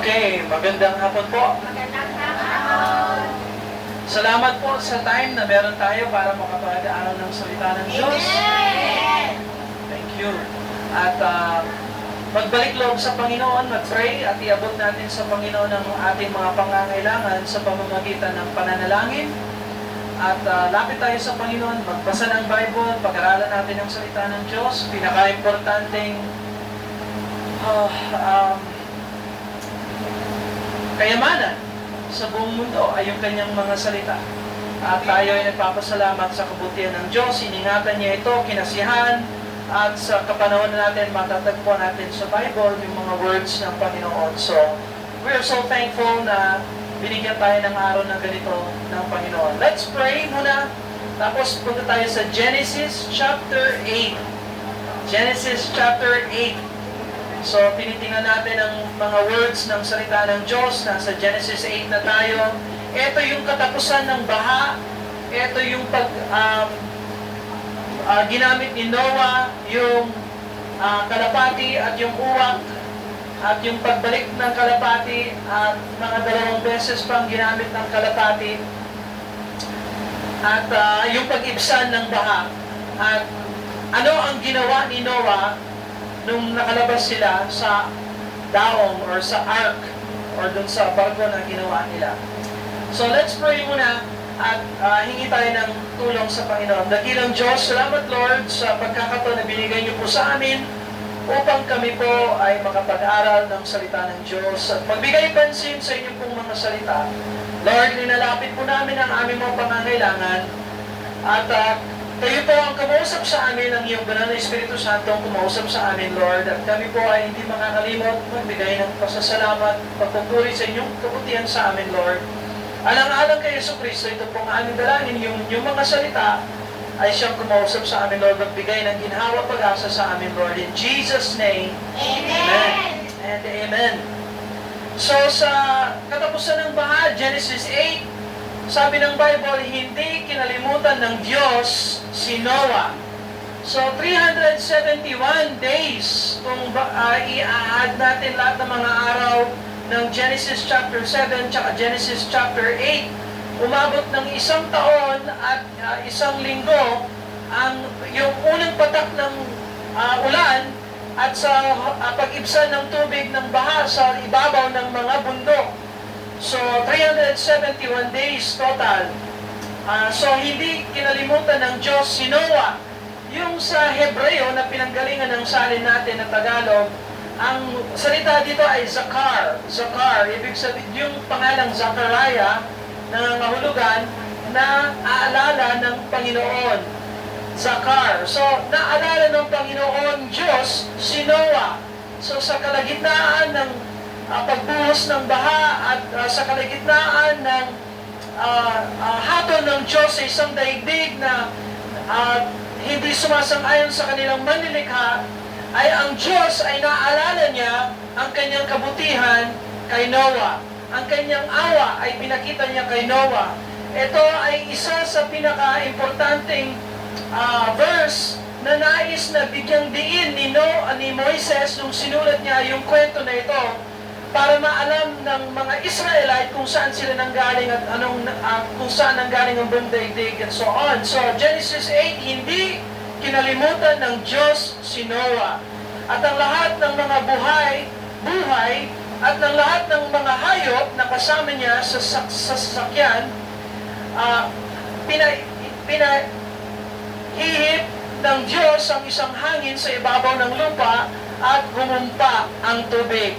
Okay, magandang hapon po. Magandang hapon. Salamat po sa time na meron tayo para makapag-aaral ng salita ng Diyos. Amen. Thank you. At magbalik loob sa Panginoon, mag-pray at iabot natin sa Panginoon ang ating mga pangangailangan sa pamamagitan ng pananalangin. At lapit tayo sa Panginoon, magbasa ng Bible, pag-aralan natin ang salita ng Diyos. Pinaka-importanting kayamanan sa buong mundo ay yung kanyang mga salita. At tayo ay nagpapasalamat sa kabutihan ng Diyos. Iningatan niya ito, kinasihan, at sa kapanahon natin, matatagpuan natin sa Bible yung mga words ng Panginoon. So, we're so thankful na binigyan tayo ng araw na ganito ng Panginoon. Let's pray muna. Tapos punta tayo sa Genesis chapter 8. Genesis chapter 8. So, tinitingnan natin ang mga words ng salita ng Diyos. Nasa Genesis 8 na tayo. Ito yung katapusan ng baha. Ito yung ginamit ni Noah, yung kalapati at yung uwak, at yung pagbalik ng kalapati, at mga 2 beses pang ginamit ng kalapati, at yung pag-ibsan ng baha. At ano ang ginawa ni Noah nung nakalabas sila sa daong or sa ark or dun sa barko na ginawa nila. So let's pray muna at hingi tayo ng tulong sa Panginoon. Dakilang Diyos, salamat Lord sa pagkakataon na binigay niyo po sa amin upang kami po ay makapag-aral ng salita ng Diyos at magbigay pansin sa inyong pong mga salita. Lord, linalapit po namin ang aming mga pangangailangan at kayo po ang kumausap sa amin, ang iyong banal na Espiritu Santo ang kumausap sa amin, Lord. At kami po ay hindi makakalimot magbigay ng pasasalamat, pagpupuri sa inyong kabutihan sa amin, Lord. Alang-alang kay Yesu Cristo, ito pong aming dalangin, yung mga salita ay siyang kumausap sa amin, Lord, magbigay ng ginhawa pag-asa sa amin, Lord. In Jesus' name, Amen. and Amen. So, sa katapusan ng baha, Genesis 8, sabi ng Bible, hindi kinalimutan ng Diyos si Noah. So, 371 days kung i-add natin lahat ng mga araw ng Genesis chapter 7 tsaka Genesis chapter 8, umabot ng 1 taon at 1 linggo yung unang patak ng ulan at sa pag-ibsan ng tubig ng baha sa ibabaw ng mga bundok. So, 371 days total. So, hindi kinalimutan ng Diyos si Noah. Yung sa Hebreo na pinanggalingan ng salin natin na Tagalog, ang salita dito ay Zakar. Zakar, ibig sabihin yung pangalang Zachariah na nangangahulugan na aalala ng Panginoon. Zakar. So, naalala ng Panginoon Diyos si Noah. So, sa kalagitnaan ng pagbuhos ng baha at sa kalagitnaan ng hatol ng Diyos sa isang daigdig na hindi sumasang-ayon sa kanilang manlilikha, ay ang Diyos ay naalala niya ang kanyang kabutihan kay Noah. Ang kanyang awa ay pinakita niya kay Noah. Ito ay isa sa pinaka-importanting verse na nais na bigyang diin ni Moises nung sinulat niya yung kwento na ito para maalam ng mga Israelite kung saan sila nanggaling at kung saan nanggaling ang buong daigdig and so on. So, Genesis 8, hindi kinalimutan ng Diyos si Noah. At ang lahat ng mga buhay at ng lahat ng mga hayop na kasama niya sa sasakyan, pinahihip ng Diyos ang isang hangin sa ibabaw ng lupa at humumpa ang tubig.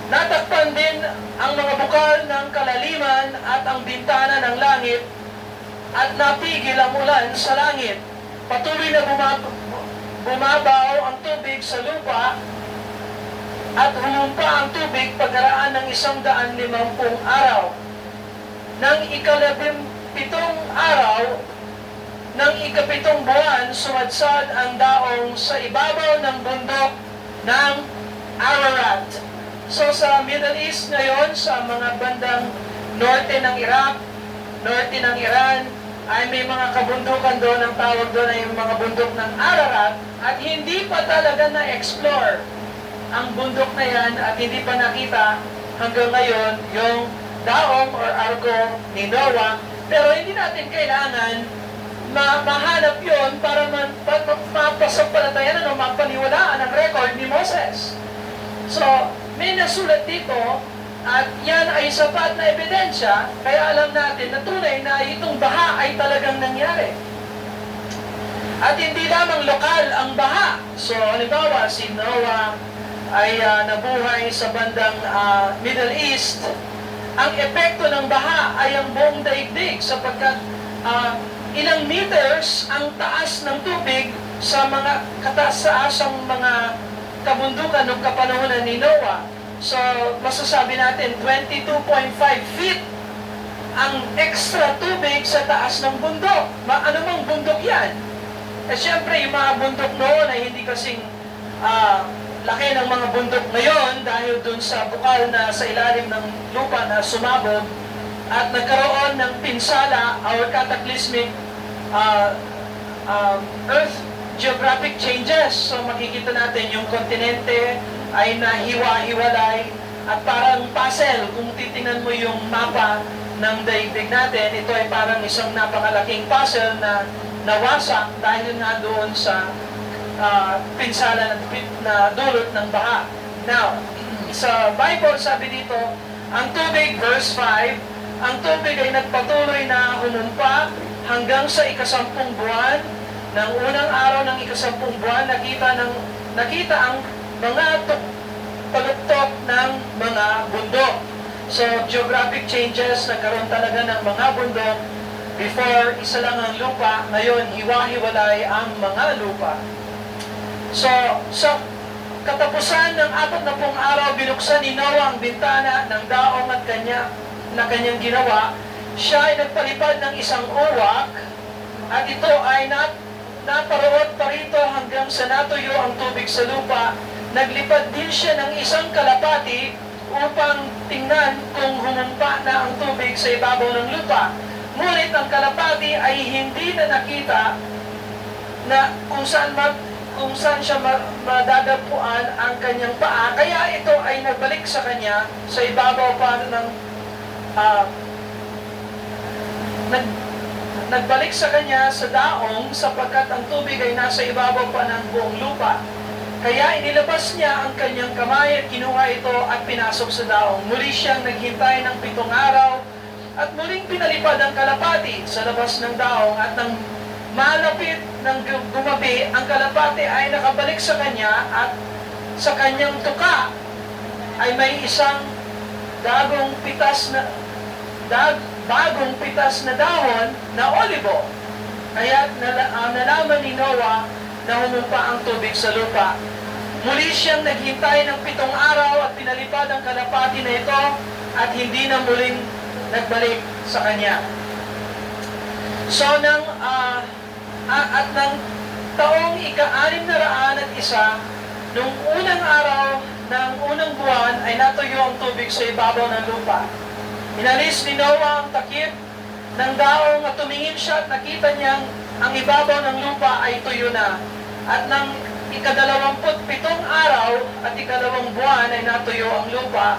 Natakpan din ang mga bukal ng kalaliman at ang bintana ng langit at napigil ang ulan sa langit. Patuloy na bumabaw ang tubig sa lupa at humumpa ang tubig pagkaraan ng 150 araw. Nang 17 araw, ng 7 buwan, sumadsad ang daong sa ibabaw ng bundok ng Ararat. So sa Middle East ngayon, sa mga bandang norte ng Iraq, norte ng Iran, ay may mga kabundukan doon, ang tawag doon ay yung mga bundok ng Ararat, at hindi pa talaga na-explore ang bundok na yan at hindi pa nakita hanggang ngayon yung daong or arko ni Noah. Pero hindi natin kailangan mahanap yon para mapasampalatayan o mapaniwalaan ang record ni Moses. So, may nasulat dito at yan ay sapat na ebidensya, kaya alam natin na tunay na itong baha ay talagang nangyari. At hindi lamang lokal ang baha. So, halimbawa, si Noah ay nabuhay sa bandang Middle East. Ang epekto ng baha ay ang buong daigdig sapagkat ilang meters ang taas ng tubig sa mga kataas-taasang mga kabundukan ng kapanahonan ni Noah. So, masasabi natin 22.5 feet ang extra tubig sa taas ng bundok. Ano mang bundok yan? Eh, syempre, yung mga bundok noon ay hindi kasing laki ng mga bundok ngayon dahil dun sa bukal na sa ilalim ng lupa na sumabog at nagkaroon ng pinsala or cataclysmic earth geographic changes. So makikita natin yung kontinente ay nahiwa-hiwalay at parang puzzle. Kung titingnan mo yung mapa ng daigdig natin, ito ay parang isang napakalaking puzzle na nawasak dahil nga doon sa pinsala na dulot ng baha. Now, sa Bible sabi dito, ang tubig, verse 5, ang tubig ay nagpatuloy na humumpa hanggang sa ikasampung buwan. Ng unang araw ng ikasampung buwan, nakita ang mga paluktok ng mga bundok. So, geographic changes, nagkaroon talaga ng mga bundok. Before, isa lang ang lupa. Ngayon, hiwa-hiwalay ang mga lupa. So, sa katapusan ng 40 araw, binuksan ni Noah ang bintana ng daong at kanyang ginawa. Siya ay nagpalipad ng isang uwak at ito ay naparoon pa rito hanggang sa natuyo ang tubig sa lupa. Naglipad din siya ng isang kalapati upang tingnan kung humumpa na ang tubig sa ibabaw ng lupa. Ngunit ang kalapati ay hindi na nakita na kung saan siya madadapuan ang kanyang paa, kaya ito ay nagbalik sa kanya sa ibabaw pa ng nagbalik sa kanya sa daong sapagkat ang tubig ay nasa ibabaw pa ng buong lupa. Kaya inilabas niya ang kanyang kamay at kinuha ito at pinasok sa daong. Muli siyang naghintay ng 7 araw at muling pinalipad ang kalapati sa labas ng daong at nang malapit ng gumabi, ang kalapati ay nakabalik sa kanya at sa kanyang tuka ay may isang bagong pitas na dahon na olibo. Kaya nalaman ni Noah na humumpa ang tubig sa lupa. Muli siyang naghintay ng 7 araw at pinalipad ang kalapati na ito at hindi na muling nagbalik sa kanya. So, ng taong ika-601, nung unang araw ng unang buwan ay natuyo ang tubig sa ibabaw ng lupa. Inalis ni Noah ang takip ng daong at tumingin siya at nakita niyang ang ibabaw ng lupa ay tuyo na. At ng ika-27 araw at ika-2 buwan ay natuyo ang lupa.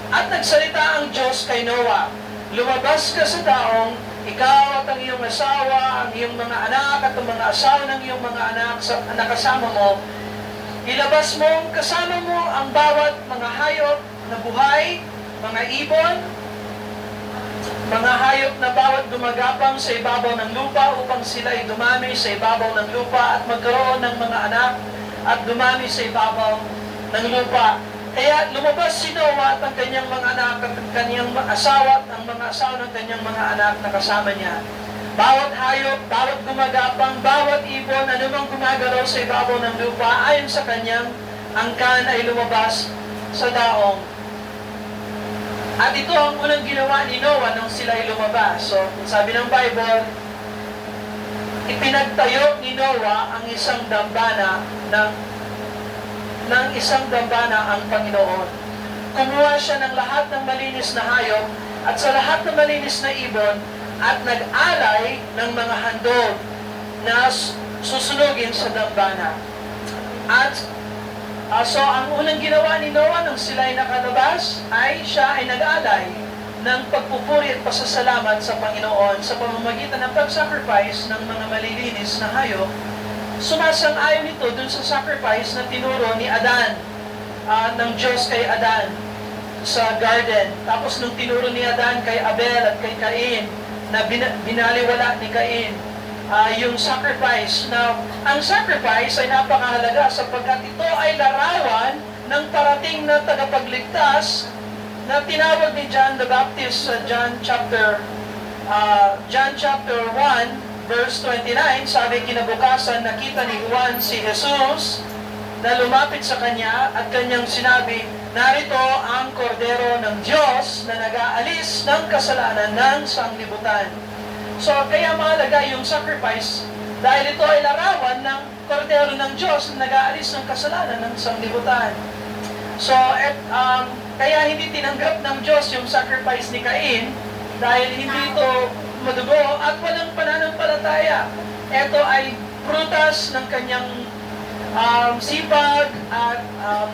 At nagsalita ang Diyos kay Noah, lumabas ka sa daong, ikaw at ang iyong asawa, ang iyong mga anak at ang mga asawa ng iyong mga anak na kasama mo. Ilabas mo kasama mo ang bawat mga hayop na buhay, mga ibon, mga hayop na bawat gumagapang sa ibabaw ng lupa upang sila ay dumami sa ibabaw ng lupa at magkaroon ng mga anak at dumami sa ibabaw ng lupa. Kaya lumabas si Noah at ang kanyang mga anak at ang kanyang asawa at ang mga asawa ng kanyang mga anak na kasama niya. Bawat hayop, bawat gumagapang, bawat ibon, anumang gumagalaw sa ibabaw ng lupa, ayon sa kanyang angkan ay lumabas sa daong. At ito ang unang ginawa ni Noah nung sila ay lumabas. So, sabi ng Bible, ipinagtayo ni Noah ang isang dambana ng isang dambana ang Panginoon. Kumuha siya ng lahat ng malinis na hayop at sa lahat ng malinis na ibon at nag-alay ng mga handog na susunugin sa dambana. At So, ang unang ginawa ni Noah nang sila ay nakalabas, ay siya ay nag-alay ng pagpupuri at pasasalamat sa Panginoon sa pamamagitan ng pag-sacrifice ng mga malilinis na hayop. Sumasang-ayon ito dun sa sacrifice na tinuro ni Adan, ng Diyos kay Adan sa garden. Tapos nung tinuro ni Adan kay Abel at kay Cain, na binaliwala ni Cain, yung sacrifice na ang sacrifice ay napakahalaga sapagkat ito ay larawan ng parating na tagapagligtas na tinawag ni John the Baptist sa John chapter 1 verse 29. Sabi, kinabukasan nakita ni Juan si Jesus na lumapit sa kanya at kanyang sinabi, narito ang kordero ng Diyos na nag-aalis ng kasalanan ng sanglibutan. So, kaya mahalaga yung sacrifice dahil ito ay larawan ng kordero ng Diyos na nag-aalis ng kasalanan ng sanglibutan. So, kaya hindi tinanggap ng Diyos yung sacrifice ni Cain dahil hindi ito madugo at walang pananampalataya. Ito ay prutas ng kanyang sipag at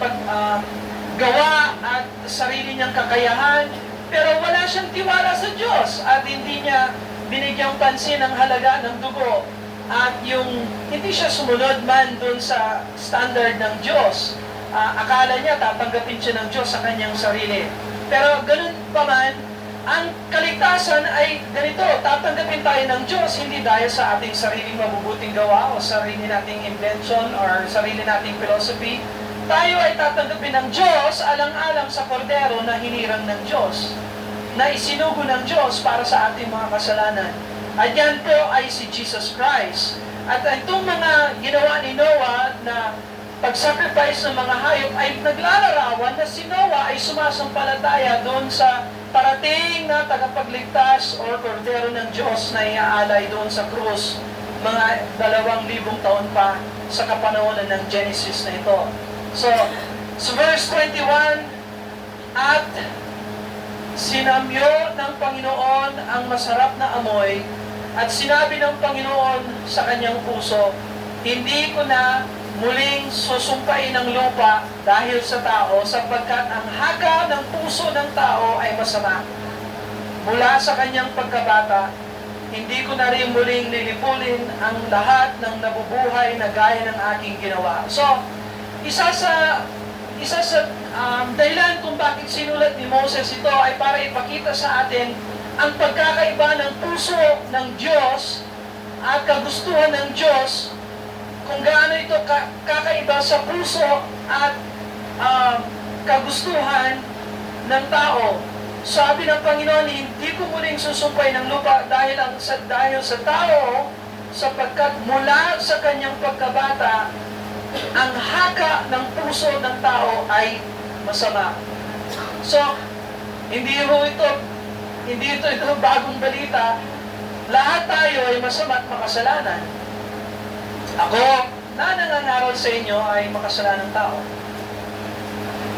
paggawa at sarili niyang kakayahan, pero wala siyang tiwala sa Diyos at hindi niya binigyang pansin ang halaga ng dugo at yung hindi siya sumunod man dun sa standard ng Diyos. Akala niya tatanggapin siya ng Diyos sa kanyang sarili. Pero ganun pa man, ang kaligtasan ay ganito, tatanggapin tayo ng Diyos hindi dahil sa ating sariling mabubuting gawa o sarili nating invention or sarili nating philosophy. Tayo ay tatanggapin ng Diyos alang-alang sa kordero na hinirang ng Diyos, na isinugo ng Diyos para sa ating mga kasalanan. At yan po ay si Jesus Christ. At itong mga ginawa ni Noah na pag-sacrifice ng mga hayop ay naglalarawan na si Noah ay sumasampalataya doon sa parating na tagapagligtas o kordero ng Diyos na iaalay doon sa krus mga 2,000 taon pa sa kapanahonan ng Genesis na ito. So, sa verse 21, at sinamyo ng Panginoon ang masarap na amoy at sinabi ng Panginoon sa kanyang puso, hindi ko na muling susumpain ng lupa dahil sa tao sapagkat ang haka ng puso ng tao ay masama. Mula sa kanyang pagkabata, hindi ko na rin muling lilipulin ang lahat ng nabubuhay na gaya ng aking ginawa. So, isa sa dahilan kung bakit sinulat ni Moses ito ay para ipakita sa atin ang pagkakaiba ng puso ng Diyos at kagustuhan ng Diyos, kung gaano ito kakaiba sa puso at kagustuhan ng tao. Sabi ng Panginoon, hindi ko muling susumpay ng lupa dahil sa tao, sapagkat mula sa kanyang pagkabata, ang haka ng puso ng tao ay masama. So, hindi ito bagong balita. Lahat tayo ay masama at makasalanan. Ako, na nangangaral sa inyo ay makasalanang tao.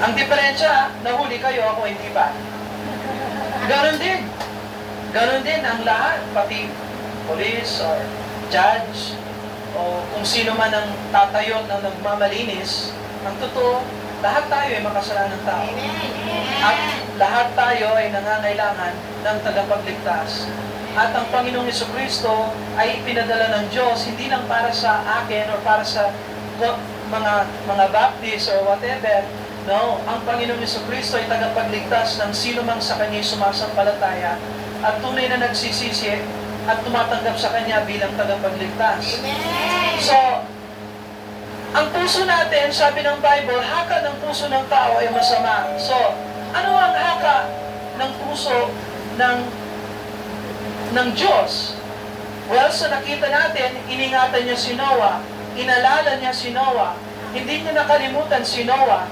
Ang diferensya, nahuli kayo, ako hindi pa. Ganon din. Ganon din ang lahat, pati police or judge o kung sino man ang tatayo na nagmamalinis. Ang totoo, lahat tayo ay makasalanang tao. At lahat tayo ay nangangailangan ng tagapagligtas. At ang Panginoong Jesucristo ay ipinadala ng Diyos hindi lang para sa akin o para sa mga Baptist or whatever. No, ang Panginoong Jesucristo ay tagapagligtas ng sino mang sa Kanya sumasampalataya at tunay na nagsisisi at tumatanggap sa Kanya bilang tagapagligtas. So, ang puso natin, sabi ng Bible, haka ng puso ng tao ay masama. So, ano ang haka ng puso ng Diyos? Well, sa nakita natin, iningatan niya si Noah, inalala niya si Noah, hindi niya nakalimutan si Noah.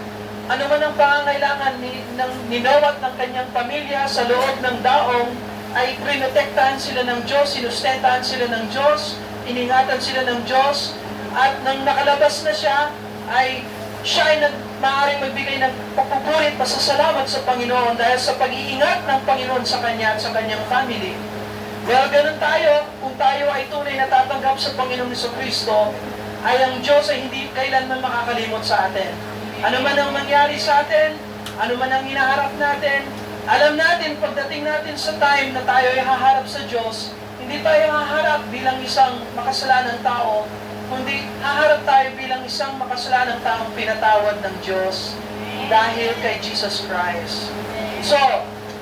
Ano man ang pangangailangan ni Noah at ng kanyang pamilya sa loob ng daong, ay prinotektahan sila ng Diyos, sinustentahan sila ng Diyos, iningatan sila ng Diyos, at nang nakalabas na siya, ay siya ay maaaring magbigay ng pagpupuri at pasasalamat sa Panginoon dahil sa pag-iingat ng Panginoon sa kanya at sa kanyang family. Well, ganun tayo, kung tayo ay tunay na tatanggap sa Panginoong Jesucristo, ay ang Diyos ay hindi kailanman makakalimot sa atin. Ano man ang mangyari sa atin, ano man ang hinaharap natin, alam natin pagdating natin sa time na tayo ay haharap sa Diyos, hindi tayo haharap bilang isang makasalanang tao, kundi haharap tayo bilang isang makasalanang taong pinatawad ng Diyos dahil kay Jesus Christ. So,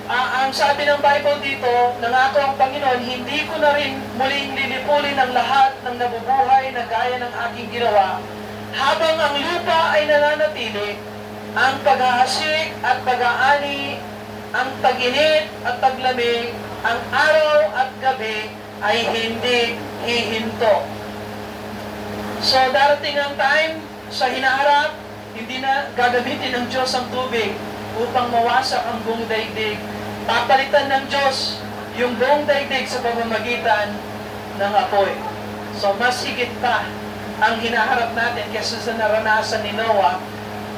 ang sabi ng Bible dito, nangako ang Panginoon, hindi ko na rin muling lilipulin ang lahat ng nabubuhay na gaya ng aking ginawa. Habang ang lupa ay nananatili, ang paghahasik at pag-aani, ang tag-init at taglamig, ang araw at gabi ay hindi hihinto. So darating ang time sa hinaharap, hindi na gagamitin ng Diyos ang tubig upang mawasak ang buong daigdig. Papalitan ng Diyos yung buong daigdig sa pamamagitan ng apoy. So mas higit pa ang hinaharap natin kaysa sa naranasan ni Noah.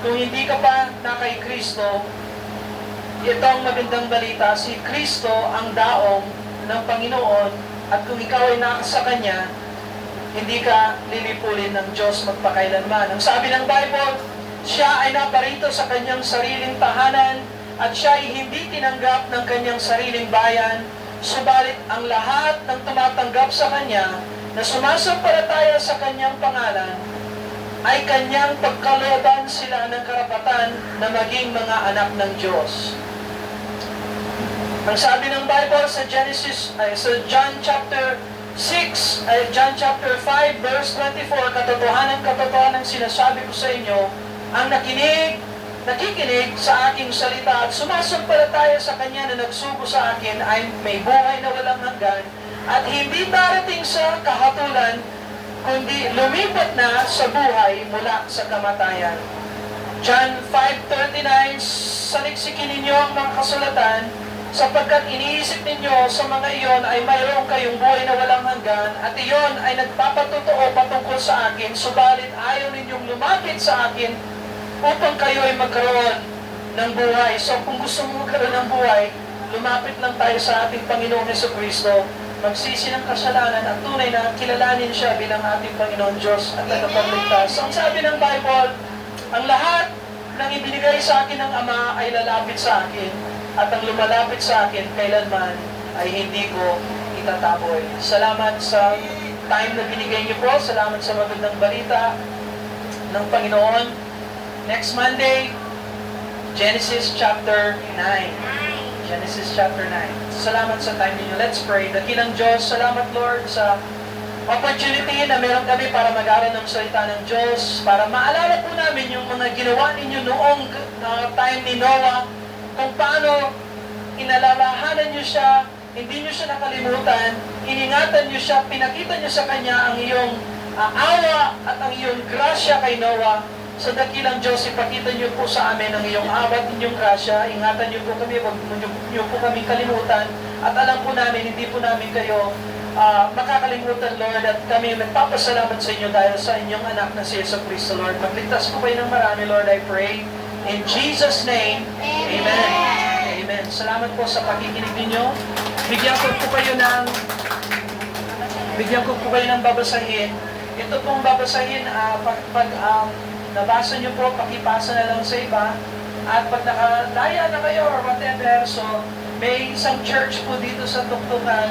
Kung hindi ka pa na kay Kristo, ito ang magandang balita, si Kristo ang daong ng Panginoon, at kung ikaw ay nakasa Kanya, hindi ka lilipulin ng Diyos magpakailanman. Ang sabi ng Bible, siya ay naparito sa kanyang sariling tahanan at siya ay hindi tinanggap ng kanyang sariling bayan, subalit ang lahat ng tumatanggap sa kanya na sumasampalataya sa kanyang pangalan ay kanyang pagkalooban sila ng karapatan na maging mga anak ng Diyos. Ang sabi ng Bible sa sa John chapter 5 verse 24, katotohanan sinasabi ko sa inyo, ang nakikinig sa aking salita at sumasampalataya sa Kanya na nagsugo sa akin ay may buhay na walang hanggan at hindi darating sa kahatulan, kundi lumipat na sa buhay mula sa kamatayan. John 5:39, saliksikin ninyo ang mga kasulatan, sapagkat iniisip ninyo sa mga iyon ay mayroon kayong buhay na walang hanggan, at iyon ay nagpapatotoo patungkol sa akin, subalit ayaw ninyong lumapit sa akin upang kayo ay magkaroon ng buhay. So kung gusto mo magkaroon ng buhay, lumapit lang tayo sa ating Panginoong Jesucristo, magsisi ng kasalanan at tunay na kilalanin siya bilang ating Panginoon Diyos at tagapagligtas. So, ang sabi ng Bible, ang lahat ng ibinigay sa akin ng Ama ay lalapit sa akin, at ang lumalapit sa akin kailanman ay hindi ko itataboy. Salamat sa time na binigay niyo po. Salamat sa magandang balita ng Panginoon. Next Monday, Genesis chapter 9. Genesis chapter 9. Salamat sa time ninyo. Let's pray. Dakilang Diyos, salamat Lord sa opportunity na meron kami para mag-aral ng salita ng Diyos, para maalala po namin yung mga ginawa ninyo noong time ni Noah, kung paano inalalahanan niyo siya, hindi niyo siya nakalimutan, iningatan niyo siya, pinakita niyo sa kanya ang iyong awa at ang iyong grasya kay Noah. Sa dakilang Diyos, ipakita niyo po sa amin ang iyong awa at inyong grasya, ingatan niyo po kami, huwag niyo po kami kalimutan, at alam po namin, hindi po namin kayo makakalimutan, Lord, at kami nagpapasalamat sa inyo dahil sa inyong anak na si Jesucristo, Lord. Magligtas po kayo ng marami, Lord, I pray. In Jesus' name, Amen. Amen. Salamat po sa pakikinig ninyo. Bigyan ko po kayo ng babasahin. Ito pong babasahin, pag nabasa nyo po, pakipasa na lang sa iba. At pag nakalaya na kayo or whatever, so may isang church po dito sa Tuktukan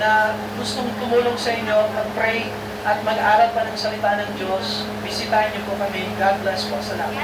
na gustong tumulong sa inyo, mag-pray at mag-aral pa ng salita ng Diyos. Bisitahin niyo po kami. God bless po. Salamat.